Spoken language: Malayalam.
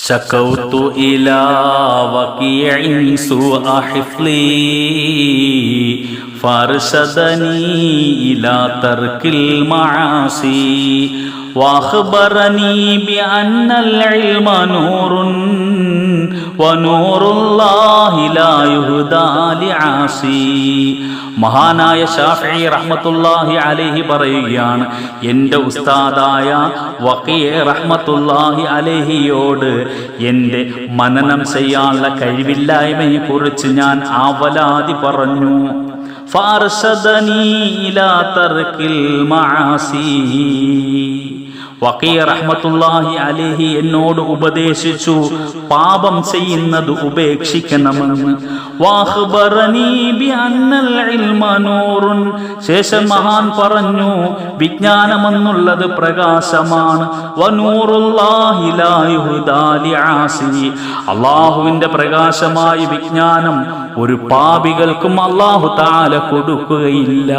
شكوت إلى وكيع سوء حفظي فارشدني إلى ترك المعاصي وأخبرني بأن العلم نور ونور الله لا يهدى لعاصي. മഹാനായ ശാഫിഈ റഹ്മത്തുള്ളാഹി അലൈഹി പറയുകയാണ്, എൻ്റെ ഉസ്താദായ വഖീഅ് റഹ്മത്തുള്ളാഹി അലൈഹിയോട് എൻ്റെ മനനം ചെയ്യാനുള്ള കഴിവില്ലായ്മയെ കുറിച്ച് ഞാൻ ആവലാതി പറഞ്ഞു. ഫാർശദനീ ഇലാ തർക്കിൽ മആസി. വഖീഅ് റഹ്മത്തുള്ളാഹി അലൈഹി എന്നോട് ഉപദേശിച്ചു പാപം ചെയ്യുന്നത് ഉപേക്ഷിക്കണമെന്ന്. വഅഖ്ബറനീ ബിഅന്നൽ ഇൽമ നൂറുൻ. ശേഷം മഹാൻ പറഞ്ഞു, വിജ്ഞാനമെന്നുള്ളത് പ്രകാശമാണ്. വനൂറുല്ലാഹി ലാ യുഹ്ദാ ലിആസി. അല്ലാഹുവിന്റെ പ്രകാശമായ വിജ്ഞാനം ഒരു പാപികൾക്കും അല്ലാഹു തആല കൊടുക്കുകയില്ല.